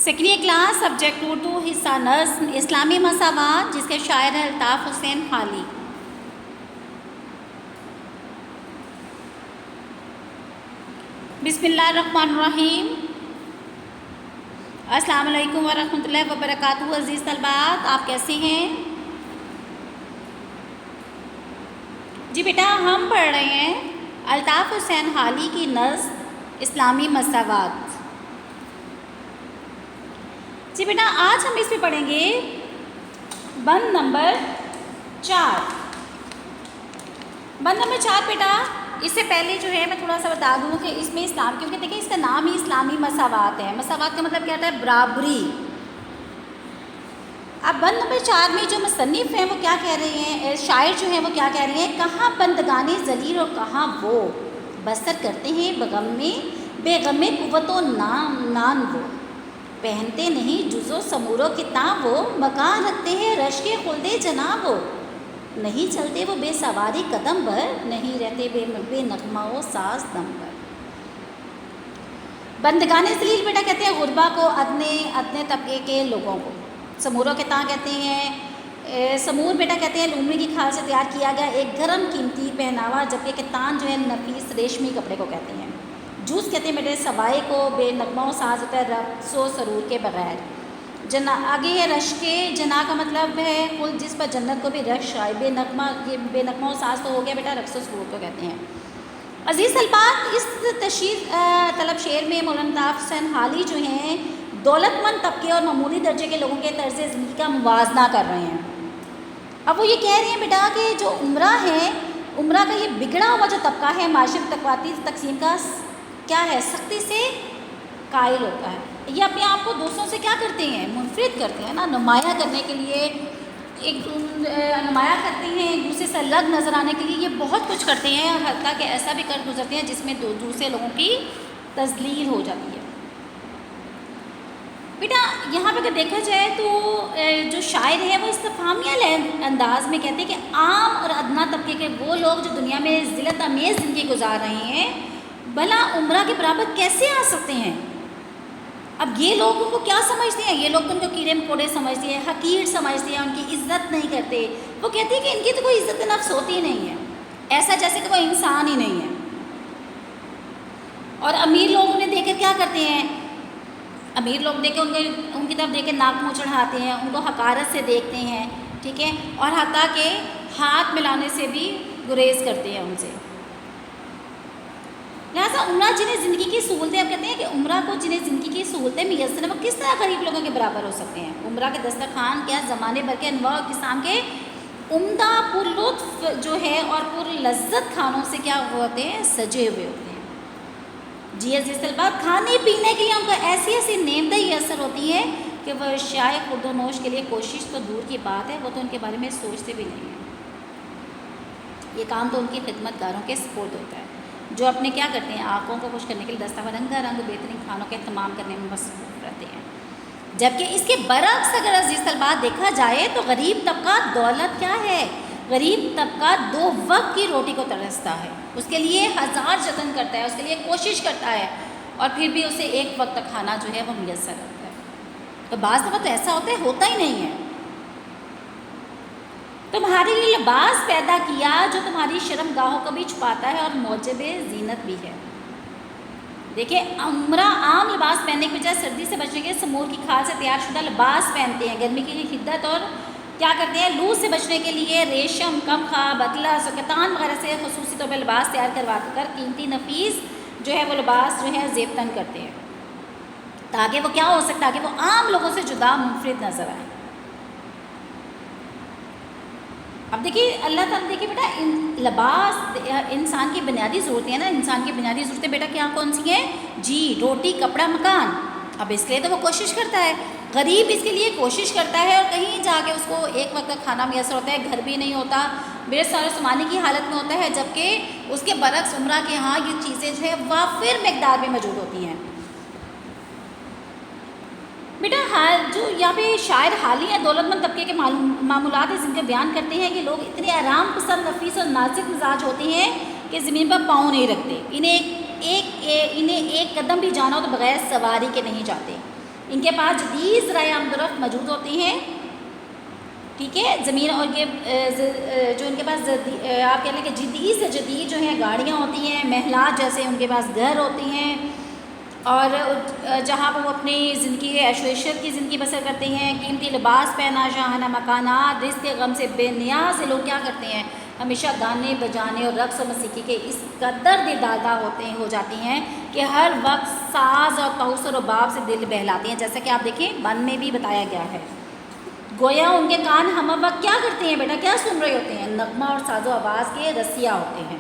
Second class subject Urdu حصہ نظم اسلامی مساوات، جس کے شاعر ہیں الطاف حسین حالی۔ بسم اللہ الرحمن الرحیم۔ السلام علیکم ورحمۃ اللہ وبرکاتہ۔ عزیز طلباء، آپ کیسے ہیں؟ جی بیٹا، ہم پڑھ رہے ہیں الطاف حسین حالی کی نظم اسلامی مساوات۔ جی بیٹا، آج ہم اس میں پڑھیں گے بند نمبر 4۔ بند نمبر 4 بیٹا، اس سے پہلے جو ہے میں تھوڑا سا بتا دوں کہ اس میں اسلام، کیونکہ دیکھیں اس کا نام ہی اسلامی مساوات ہے۔ مساوات کا مطلب کیا ہوتا ہے؟ برابری۔ اب بند نمبر 4 میں جو مصنف ہیں وہ کیا کہہ رہے ہیں، شاعر جو ہیں وہ کیا کہہ رہے ہیں؟ کہاں بندگانی ذلیل اور کہاں وہ بسر کرتے ہیں بے غم قوت و نان وہ، پہنتے نہیں جز و سمور و کتاب وہ، مکان رکھتے ہیں رشک خلد جناب وہ، نہیں چلتے وہ بے سواری قدم بر، نہیں رہتے بے نغمہ و ساز دم پر۔ بندگان ذلیل بیٹا کہتے ہیں غربا کو، ادنے طبقے کے لوگوں کو۔ سمور و کتان کہتے ہیں، سمور بیٹا کہتے ہیں لومڑی کی کھال سے تیار کیا گیا ایک گرم قیمتی پہناوا، جبکہ کتان جو ہے نفیس ریشمی کپڑے کو کہتے ہیں۔ جوس کہتے ہیں بیٹے سوائے کو، بے نغمہ و ساز ہوتا ہے رقص و سرور کے بغیر۔ آگے ہے رشک جنا کا مطلب ہے خلد، جس پر جنت کو بھی رش آئے۔ بے نغمہ و ساز تو ہو گیا بیٹا، رقص و سرور کو کہتے ہیں۔ عزیز طلباء، اس تشریح طلب شعر میں مولانا الطاف حسین حالی جو ہیں دولت مند طبقے اور معمولی درجے کے لوگوں کے طرز زندگی کا موازنہ کر رہے ہیں۔ اب وہ یہ کہہ رہے ہیں بیٹا کہ جو عمرہ ہے، عمرہ کا یہ بگڑا ہوا جو طبقہ ہے معاشرے طبقاتی تقسیم کا کیا ہے، سختی سے قائل ہوتا ہے۔ یہ اپنے آپ کو دوسروں سے کیا کرتے ہیں؟ منفرد کرتے ہیں نا، نمایاں کرنے کے لیے، نمایاں کرتے ہیں ایک دوسرے سے الگ نظر آنے کے لیے، یہ بہت کچھ کرتے ہیں، اور حتیٰ کہ ایسا بھی کر گزرتے ہیں جس میں دوسرے لوگوں کی تذلیل ہو جاتی ہے۔ بیٹا یہاں پہ اگر دیکھا جائے تو جو شاعر ہیں وہ استفہامیہ انداز میں کہتے ہیں کہ عام اور ادنا طبقے کے وہ لوگ جو دنیا میں ذلت امیز زندگی گزار رہے ہیں، بھلا عمرہ کے برابر کیسے آ سکتے ہیں؟ اب یہ لوگ ان کو کیا سمجھتے ہیں؟ یہ لوگ ان کو کیڑے مکوڑے سمجھتے ہیں، حقیر سمجھتے ہیں، ان کی عزت نہیں کرتے۔ وہ کہتے ہیں کہ ان کی تو کوئی عزت نفس ہوتی ہی نہیں ہے، ایسا جیسے کہ وہ انسان ہی نہیں ہے۔ اور امیر لوگ انہیں دیکھ کر کیا کرتے ہیں؟ امیر لوگ دیکھ کے ان کی طرف دیکھ کے ناک منہ چڑھاتے ہیں، ان کو حقارت سے دیکھتے ہیں، ٹھیک ہے، اور حتیٰ کہ ہاتھ ملانے سے بھی گریز کرتے ہیں ان سے۔ لہٰذا عمرہ جنہیں زندگی کی سہولتیں، اب کہتے ہیں کہ عمرہ کو جنہیں زندگی کی سہولتیں میسر ہیں وہ کس طرح غریب لوگوں کے برابر ہو سکتے ہیں؟ عمرہ کے دسترخوان کیا زمانے بھر کے انواع و اقسام کے عمدہ پر لطف جو ہے اور پر لذت کھانوں سے کیا ہوتے ہیں؟ سجے ہوئے ہوتے ہیں۔ جی عزیز طلباء، کھانے پینے کے لیے ان کو ایسی نعمتیں میسر ہوتی ہیں کہ وہ اشیائے خورد و نوش کے لیے کوشش تو دور کی بات ہے، وہ تو ان کے بارے میں سوچتے بھی نہیں ہیں۔ یہ کام تو ان کی خدمت گاروں کے سپرد ہوتا ہے، جو اپنے کیا کرتے ہیں؟ آنکھوں کو خوش کرنے کے لیے دستہ رنگا رنگ بہترین کھانوں کے اہتمام کرنے میں مصروف رہتے ہیں۔ جبکہ اس کے برعکس اگر عزیز طلباء دیکھا جائے تو غریب طبقہ دولت کیا ہے؟ غریب طبقہ 2 وقت کی روٹی کو ترستا ہے، اس کے لیے ہزار جتن کرتا ہے، اس کے لیے کوشش کرتا ہے، اور پھر بھی اسے ایک وقت کا کھانا جو ہے وہ میسر ہوتا ہے۔ تو بعض دفعہ تو ایسا ہوتا ہی نہیں ہے۔ تمہارے لیے لباس پیدا کیا جو تمہاری شرم گاہوں کو بھی چھپاتا ہے اور موجب زینت بھی ہے۔ دیکھیں، عمرہ عام لباس پہننے کے بجائے سردی سے بچنے کے سمور کی کھال سے تیار شدہ لباس پہنتے ہیں، گرمی کی شدت اور کیا کرتے ہیں؟ لو سے بچنے کے لیے ریشم، کمخاب، اطلس اور کتان وغیرہ سے خصوصی طور پر لباس تیار کروا کر قیمتی نفیس جو ہے وہ لباس جو ہے زیب تن کرتے ہیں، تاکہ وہ کیا ہو سکتا ہے کہ وہ عام لوگوں سے جدا منفرد نظر آئے۔ اب دیکھیے اللہ تعالیٰ، دیکھیے بیٹا لباس انسان کی بنیادی ضرورتیں ہیں نا، انسان کی بنیادی ضرورتیں بیٹا کیا کون سی ہیں؟ جی روٹی، کپڑا، مکان۔ اب اس کے لیے تو وہ کوشش کرتا ہے، غریب اس کے لیے کوشش کرتا ہے، اور کہیں جا کے اس کو ایک وقت کا کھانا میسر ہوتا ہے، گھر بھی نہیں ہوتا، بے سارے سمانے کی حالت میں ہوتا ہے، جبکہ اس کے برعکس عمرہ کے ہاں یہ چیزیں جو ہے وافر مقدار میں موجود ہوتی ہیں۔ بیٹا جو یہاں پہ شاعر حالی ہیں دولت مند طبقے کے معمولات زندگی بیان کرتے ہیں کہ لوگ اتنے آرام پسند، نفیس اور نازک مزاج ہوتے ہیں کہ زمین پر پاؤں نہیں رکھتے، انہیں ایک قدم بھی جانا ہو تو بغیر سواری کے نہیں جاتے۔ ان کے پاس جدید ذرائع آمد و رفت موجود ہوتی ہیں، ٹھیک ہے، زمین اور یہ جو ان کے پاس آپ کہہ لیں کہ جدید سے جدید جو ہیں گاڑیاں ہوتی ہیں، محلات جیسے ان کے پاس گھر ہوتی ہیں، اور جہاں پر وہ اپنی زندگی عیش و عشرت کی زندگی بسر کرتے ہیں، قیمتی لباس پہنا، شاہانہ مکانات، رزق غم سے بے نیاز لوگ کیا کرتے ہیں، ہمیشہ گانے بجانے اور رقص و موسیقی کے اس قدر دل دادا ہو جاتی ہیں کہ ہر وقت ساز اور قوس و رباب سے دل بہلاتی ہیں، جیسا کہ آپ دیکھیں بن میں بھی بتایا گیا ہے۔ گویا ان کے کان ہم وقت کیا کرتے ہیں بیٹا، کیا سن رہے ہوتے ہیں، نغمہ اور ساز و آواز کے رسیا ہوتے ہیں۔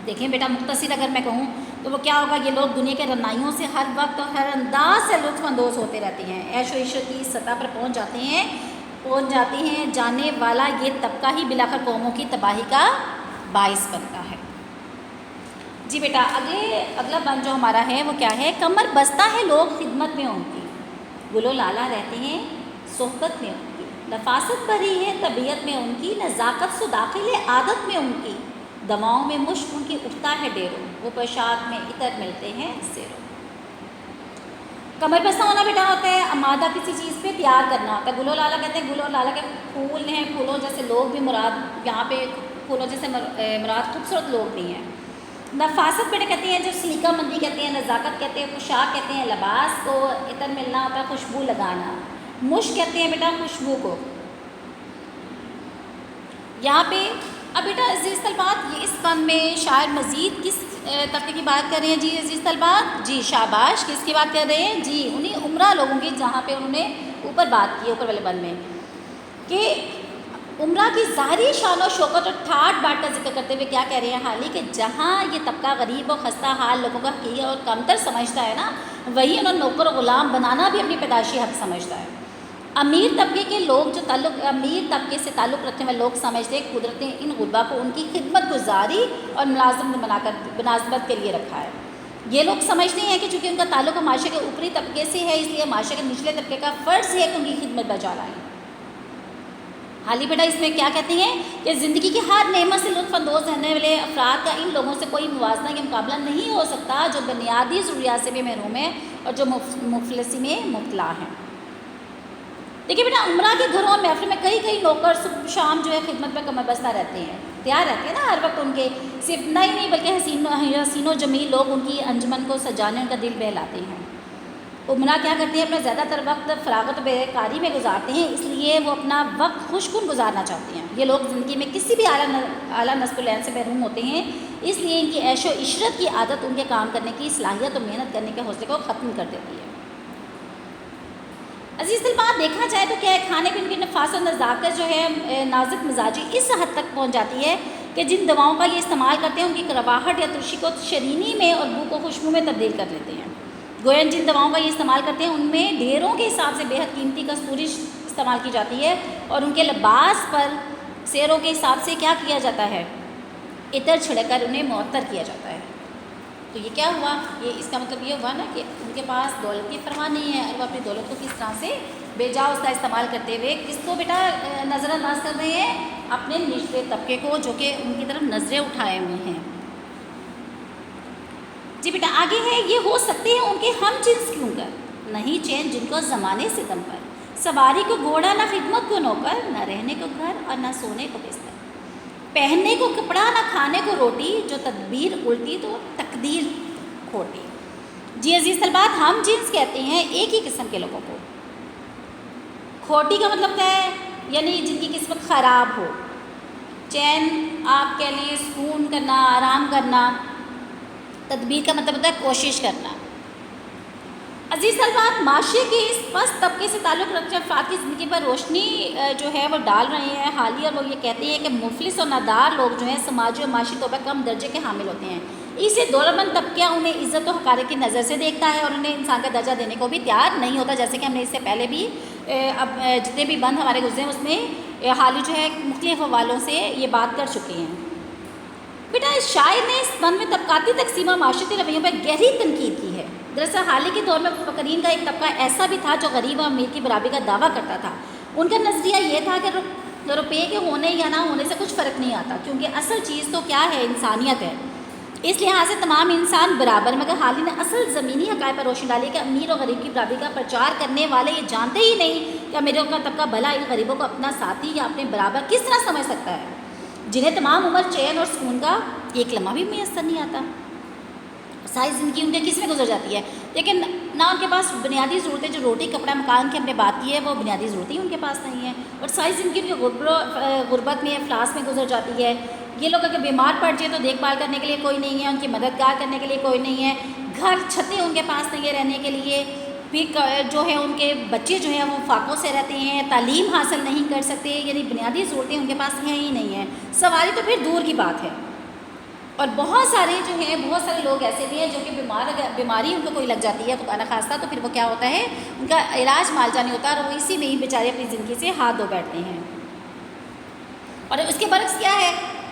دیکھیں بیٹا مختصر اگر میں کہوں تو وہ کیا ہوگا، یہ لوگ دنیا کے رنائیوں سے ہر وقت اور ہر انداز سے لطف اندوز ہوتے رہتے ہیں، عیش و عشرت کی سطح پر پہنچ جاتے ہیں، جانے والا یہ طبقہ ہی بلاخر قوموں کی تباہی کا باعث بنتا ہے۔ جی بیٹا اگلا بند جو ہمارا ہے وہ کیا ہے، کمر بستہ ہے لوگ خدمت میں ان کی، گل و لالا رہتے ہیں صحبت میں ان کی، نفاست بھری ہے طبیعت میں ان کی، نزاکت سے داخل ہے عادت میں ان کی، دماؤں میں مشک ان کی اٹھتا ہے ڈیروں، وہ پوشاک میں عطر ملتے ہیں زیروں۔ کمر بستہ ہونا بیٹا ہوتا ہے آمادہ کسی چیز پہ تیار کرنا ہوتا ہے، گل و لالا کہتے ہیں، گل و لالا کے پھول ہیں، پھولوں جیسے لوگ بھی مراد یہاں پہ پھولوں جیسے مراد خوبصورت لوگ بھی ہیں۔ نفاست بیٹا کہتے ہیں جو سلیقہ مندی کہتے ہیں، نزاکت کہتے ہیں پوشاک کہتے ہیں، لباس کو عطر ملنا ہوتا ہے خوشبو لگانا، مشک کہتے ہیں بیٹا خوشبو کو۔ یہاں پہ اب بیٹا عزیز طلبات یہ اس فن میں شاعر مزید کس طبقے کی بات کر رہے ہیں جی عزیز طلبات، جی شاباش، کس کی بات کر رہے ہیں جی انہیں عمرہ لوگوں کی، جہاں پہ انہوں نے اوپر بات کی اوپر والے بند میں کہ عمرہ کی ظاہری شان و شوکت اور ٹھاٹ باٹ کا ذکر کرتے ہوئے کیا کہہ رہے ہیں حالی کہ جہاں یہ طبقہ غریب و خستہ حال لوگوں کا حقیر اور کمتر سمجھتا ہے نا، وہی انہیں نوکر و غلام بنانا بھی اپنی پیدائشی حق سمجھتا ہے۔ امیر طبقے کے لوگ جو امیر طبقے سے تعلق رکھنے والے لوگ سمجھتے ہیں قدرت نے ان غربا کو ان کی خدمت گزاری اور ملازمت کے لیے رکھا ہے۔ یہ لوگ سمجھتے ہیں کہ چونکہ ان کا تعلق معاشرے کے اوپری طبقے سے ہے، اس لیے معاشرے کے نچلے طبقے کا فرض ہے کہ ان کی خدمت بجا لائیں۔ حالی بیٹا اس میں کیا کہتے ہیں کہ زندگی کی ہر نعمت سے لطف اندوز رہنے والے افراد کا ان لوگوں سے کوئی موازنہ یا مقابلہ نہیں ہو سکتا جو بنیادی ضروریات سے بھی محروم ہیں اور جو مفلسی میں مبتلا ہیں۔ دیکھیے بیٹا عمرہ کے گھروں اور محفل میں کئی نوکر صبح شام جو ہے خدمت میں کمر بستہ رہتے ہیں، تیار رہتے ہیں نا ہر وقت، ان کے صرف نہیں بلکہ حسین و جمیل لوگ ان کی انجمن کو سجانے ان کا دل بہلاتے ہیں۔ عمرہ کیا کرتے ہیں، اپنا زیادہ تر وقت فراغت و بیکاری میں گزارتے ہیں، اس لیے وہ اپنا وقت خوشگن گزارنا چاہتے ہیں۔ یہ لوگ زندگی میں کسی بھی اعلیٰ نصب العین سے محروم ہوتے ہیں، اس لیے ان کی عیش و عشرت کی عادت ان کے کام کرنے کی صلاحیت اور محنت کرنے کے حوصلے کو ختم کر دیتی ہے۔ عزیز طلباء دیکھا جائے تو کیا ہے، کھانے پینے کی نفاست و نزاکت جو ہے نازک مزاجی اس حد تک پہنچ جاتی ہے کہ جن دواؤں کا یہ استعمال کرتے ہیں ان کی کرواہٹ یا ترشی کو شرینی میں اور بو کو خوشبو میں تبدیل کر لیتے ہیں۔ گویا جن دواؤں کا یہ استعمال کرتے ہیں ان میں ڈھیروں کے حساب سے بے حد قیمتی کستوری استعمال کی جاتی ہے، اور ان کے لباس پر سیروں کے حساب سے کیا کیا جاتا ہے، عطر چھڑک کر انہیں معطر کیا جاتا ہے۔ تو یہ کیا ہوا، یہ اس کا مطلب یہ ہوا نا کہ ان کے پاس دولت کی پرواہ نہیں ہے، اور وہ اپنی دولت کو کس طرح سے بے جا اس کا استعمال کرتے ہوئے کس کو بیٹا نظر انداز کر رہے ہیں، اپنے نچلے طبقے کو جو کہ ان کی طرف نظریں اٹھائے ہوئے ہیں۔ جی بیٹا آگے ہے، یہ ہو سکتے ہیں ان کے ہم جنس کیوں کر، نہیں چین جن کو زمانے سے دم پر، سواری کو گھوڑا نہ خدمت کو نوکر، نہ رہنے کو گھر اور نہ سونے کو بستر، پہننے کو کپڑا نہ کھانے کو روٹی، جو تدبیر الٹی تو تقدیر کھوٹی۔ جی عزیز طلبات ہم جنس کہتے ہیں ایک ہی قسم کے لوگوں کو، کھوٹی کا مطلب کیا ہے، یعنی جن کی قسمت خراب ہو، چین آپ کہہ لیں سکون کرنا، آرام کرنا، تدبیر کا مطلب ہوتا ہے کوشش کرنا۔ عزیز طلبات معاشرے کے اس پست طبقے سے تعلق رکھنے افراد کی زندگی پر روشنی جو ہے وہ ڈال رہے ہیں حالیہ، اور وہ یہ کہتے ہیں کہ مفلس اور نادار لوگ جو ہیں سماجی اور معاشی طور پر کم درجے کے حامل ہوتے ہیں، اسے دولتمند طبقہ انہیں عزت و حقارت کی نظر سے دیکھتا ہے اور انہیں انسان کا درجہ دینے کو بھی تیار نہیں ہوتا، جیسے کہ ہم نے اس سے پہلے بھی اب جتنے بھی بند ہمارے گزرے ہیں اس میں حالی جو ہے مختلف حوالوں سے یہ بات کر چکے ہیں۔ بیٹا اس شاعر نے اس فن میں طبقاتی تقسیم اور معاشرتی رویوں پر گہری تنقید کی ہے۔ دراصل حال ہی کے دور میں فقرین کا ایک طبقہ ایسا بھی تھا جو غریب اور امیر کی برابری کا دعویٰ کرتا تھا۔ ان کا نظریہ یہ تھا کہ روپے کے ہونے یا نہ ہونے سے کچھ فرق نہیں آتا، کیونکہ اصل چیز تو کیا ہے، انسانیت ہے۔ اس لحاظ سے تمام انسان برابر، مگر حال ہی نے اصل زمینی حقائق پر روشنی ڈالی کہ امیر اور غریب کی برابری کا پرچار کرنے والے یہ جانتے ہی نہیں کہ امیروں کا طبقہ بھلا ان غریبوں کو اپنا ساتھی یا اپنے برابر کس طرح سمجھ سکتا ہے، جنہیں تمام عمر چین اور سکون کا ایک لمحہ بھی میسر نہیں آتا، ساری زندگی ان کے کس میں گزر جاتی ہے، لیکن نہ ان کے پاس بنیادی ضرورتیں جو روٹی کپڑا مکان کی ہم نے بات کی ہے وہ بنیادی ضرورتیں ان کے پاس نہیں ہیں، اور ساری زندگی ان کی غربت میں افلاس میں گزر جاتی ہے۔ یہ لوگ اگر بیمار پڑ جائے تو دیکھ بھال کرنے کے لیے کوئی نہیں ہے، ان کی مددگار کرنے کے لیے کوئی نہیں ہے، گھر چھتیں ان کے پاس نہیں ہے رہنے کے لیے، پھر جو ہے ان کے بچے جو ہیں وہ فاقوں سے رہتے ہیں، تعلیم حاصل نہیں کر سکتے، یعنی بنیادی ضرورتیں ان کے پاس ہیں ہی نہیں ہیں، سواری تو پھر دور کی بات ہے۔ اور بہت سارے جو ہیں بہت سارے لوگ ایسے بھی ہیں جو کہ بیماری ان کو کوئی لگ جاتی ہے خدا نخواستہ، تو پھر وہ کیا ہوتا ہے ان کا علاج معالجہ نہیں ہوتا اور وہ اسی میں ہی بیچارے اپنی زندگی سے ہاتھ دھو بیٹھتے ہیں۔ اور اس کے برعکس کیا ہے،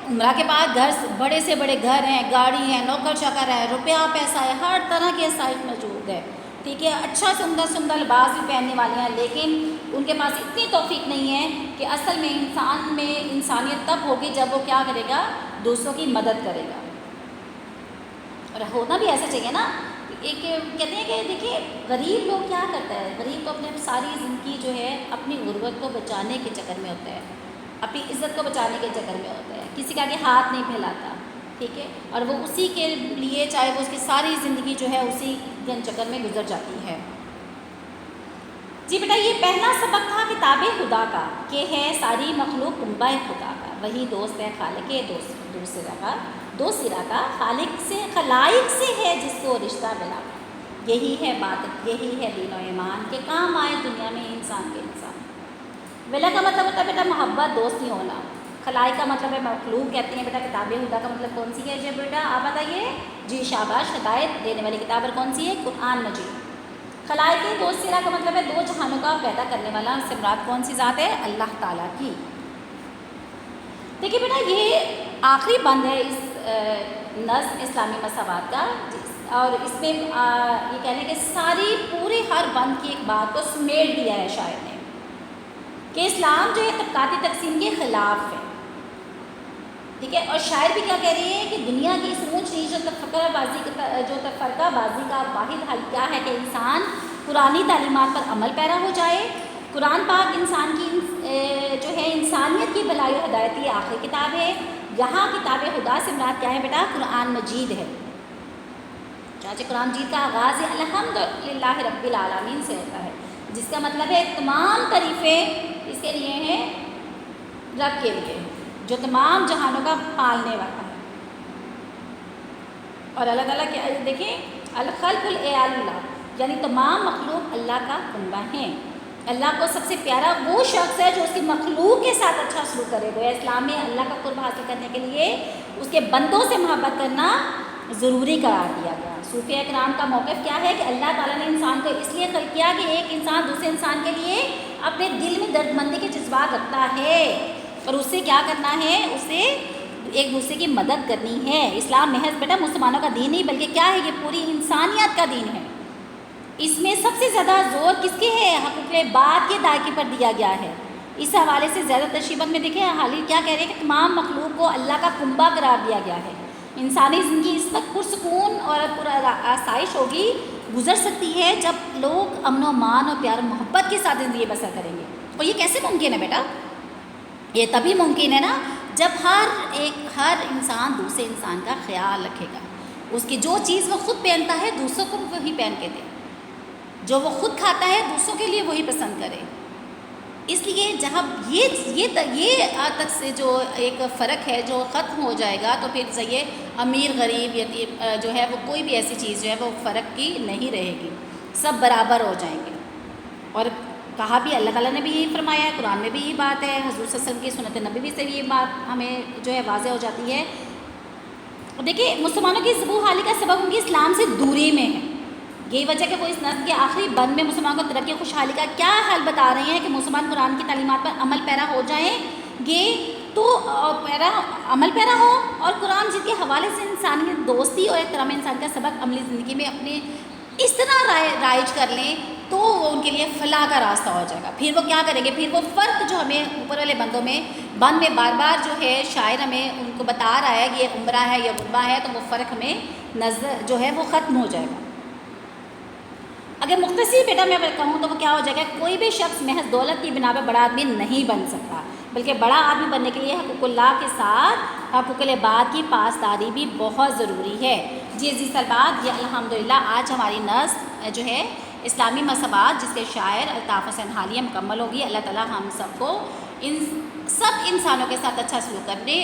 عمرہ کے بعد گھر بڑے سے بڑے گھر ہیں، گاڑی ہیں، نوکر چاکر ہے، روپیہ پیسہ ہے، ہر طرح کے آسائش موجود ہے، ٹھیک ہے، اچھا سندر لباس بھی پہننے والے ہیں، لیکن ان کے پاس اتنی توفیق نہیں ہے کہ اصل میں انسان میں انسانیت تب ہوگی جب وہ کیا کرے گا، دوسروں کی مدد کرے گا۔ اور ہونا بھی ایسا چاہیے نا، ایک کہتے ہیں کہ دیکھیے غریب لوگ کیا کرتا ہے، غریب تو اپنے ساری زندگی جو ہے اپنی غربت کو بچانے کے چکر میں ہوتا ہے، اپنی عزت کو بچانے کے چکر میں ہوتا ہے، کسی کا آگے ہاتھ نہیں پھیلاتا، ٹھیک ہے، اور وہ اسی کے لیے چاہے وہ اس کی ساری زندگی جو ہے اسی چکر میں گزر جاتی ہے۔ جی بیٹا یہ پہلا سبق تھا کتاب خدا کا کہ ہے ساری مخلوق کنبہ خدا کا، وہی دوست ہے خالق دوست سرا کا، خالق سے خلائق سے ہے جس کو رشتہ ملا، یہی ہے بات، یہی ہے دین و ایمان کہ کام آئے دنیا میں انسان کے انسان۔ ولا کا مطلب ہوتا ہے بیٹا محبت دوستی ہونا، خلائق کا مطلب ہے مخلوق، کہتے ہیں بیٹا کتاب خدا کا مطلب کون سی ہے جی بیٹا آپ بتائیے، جی شاباش، ہدایت دینے والی کتاب اور کون سی ہے، قرآن مجید۔ خلائق دوست سرا کا مطلب ہے دو جہانوں کا پیدا کرنے والا، اس سے مراد کون سی ذات ہے، اللہ تعالیٰ کی۔ دیکھیے بیٹا یہ آخری بند ہے اس نظم اسلامی مساوات کا، اور اس میں یہ کہہ لیں کہ ساری پورے ہر بند کی ایک بات کو سمیٹ دیا ہے شاعر نے کہ اسلام جو ہے طبقاتی تقسیم کے خلاف ہے، ٹھیک ہے، اور شاعر بھی کیا کہہ رہی ہے کہ دنیا کی اس اونچ نیچ جو تفرقہ بازی کا واحد حل کیا ہے کہ انسان قرآنی تعلیمات پر عمل پیرا ہو جائے۔ قرآن پاک انسان کی جو ہے انسانیت کی بھلائی و ہدایت کی آخری کتاب ہے۔ یہاں کتاب خدا سے مراد کیا ہے بیٹا، قرآن مجید ہے، چاہے قرآن مجید کا آغاز الحمدللہ رب العالمین سے ہوتا ہے، جس کا مطلب ہے تمام تعریفیں اس کے لیے ہیں رب کے لیے جو تمام جہانوں کا پالنے والا ہے۔ اور اللہ تعالیٰ کیا دیکھیں، الخلق العیال اللہ، یعنی تمام مخلوق اللہ کا کنبہ ہیں۔ اللہ کو سب سے پیارا وہ شخص ہے جو اس کی مخلوق کے ساتھ اچھا سلوک کرے گا۔ اسلام میں اللہ کا قرب حاصل کرنے کے لیے اس کے بندوں سے محبت کرنا ضروری قرار دیا گیا۔ صوفیہ کرام کا موقف کیا ہے کہ اللہ تعالیٰ نے انسان کو اس لیے خلق کیا کہ ایک انسان دوسرے انسان کے لیے اپنے دل میں درد مندی کے جذبات رکھتا ہے اور اسے کیا کرنا ہے، اسے ایک دوسرے کی مدد کرنی ہے۔ اسلام محض بیٹا مسلمانوں کا دین نہیں بلکہ کیا ہے، یہ پوری انسانیت کا دین ہے۔ اس میں سب سے زیادہ زور کس کے ہے، حقوق العباد کے دائرے پر دیا گیا ہے۔ اس حوالے سے زیادہ تشریفات میں دیکھیں حالی کیا کہہ رہے ہیں کہ تمام مخلوق کو اللہ کا کنبہ قرار دیا گیا ہے۔ انسانی زندگی اس وقت پرسکون اور آسائش ہوگی، گزر سکتی ہے جب لوگ امن و امان اور پیار و محبت کے ساتھ زندگی بسر کریں گے۔ اور یہ کیسے ممکن ہے بیٹا، یہ تبھی ممکن ہے نا جب ہر انسان دوسرے انسان کا خیال رکھے گا، اس کی جو چیز وہ خود پہنتا ہے دوسروں کو وہی پہن کے دے، جو وہ خود کھاتا ہے دوسروں کے لیے وہی پسند کرے۔ اس لیے جہاں یہ تک سے جو ایک فرق ہے جو ختم ہو جائے گا تو پھر یہ امیر غریب یتیم جو ہے وہ کوئی بھی ایسی چیز جو ہے وہ فرق کی نہیں رہے گی، سب برابر ہو جائیں گے۔ اور کہا بھی اللہ تعالیٰ نے بھی یہی فرمایا ہے، قرآن میں بھی یہی بات ہے، حضور صلی اللہ علیہ وسلم کی سنت نبوی سے بھی یہ بات ہمیں جو ہے واضح ہو جاتی ہے۔ دیکھیے مسلمانوں کی ذبح حالی کا سبب ان کی اسلام سے دوری میں ہے، یہی وجہ کہ وہ اس نسل کے آخری بند میں مسلمانوں کو ترقی خوشحالی کا کیا حل بتا رہے ہیں کہ مسلمان قرآن کی تعلیمات پر عمل پیرا ہو جائیں گے تو عمل پیرا ہو، اور قرآن جس کے حوالے سے انسانیت دوستی اور احترام انسان کا سبق عملی زندگی میں اپنے اس طرح رائج کر لیں تو وہ ان کے لیے فلاح کا راستہ ہو جائے گا. پھر وہ کیا کریں گے؟ پھر وہ فرق جو ہمیں اوپر والے بندوں میں بند میں بار بار جو ہے شاعر ہمیں ان کو بتا رہا ہے کہ یہ عمرہ ہے یہ غربہ ہے، تو وہ فرق ہمیں نظر جو ہے وہ ختم ہو جائے گا. اگر مختصر بیٹا میں اگر کہوں تو وہ کیا ہو جائے گا؟ کوئی بھی شخص محض دولت کی بنا پہ بڑا آدمی نہیں بن سکتا، بلکہ بڑا آدمی بننے کے لیے حقوق اللہ کے ساتھ حقوق العباد کی پاسداری بھی بہت ضروری ہے. جی عزیز طلبات، یہ الحمدللہ آج ہماری نظم جو ہے اسلامی مذہبات جس کے شاعر الطاف حسین حالیہ مکمل ہوگی. اللہ تعالیٰ ہم سب کو ان سب انسانوں کے ساتھ اچھا سلوک کرنے،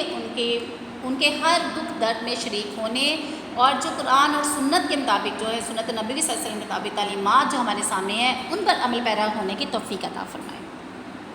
ان کے ہر دکھ درد میں شریک ہونے، اور جو قرآن اور سنت کے مطابق جو ہے سنت نبی صلی اللہ علیہ وسلم کے مطابق تعلیمات جو ہمارے سامنے ہیں ان پر عمل پیرا ہونے کی توفیق عطا فرمائے.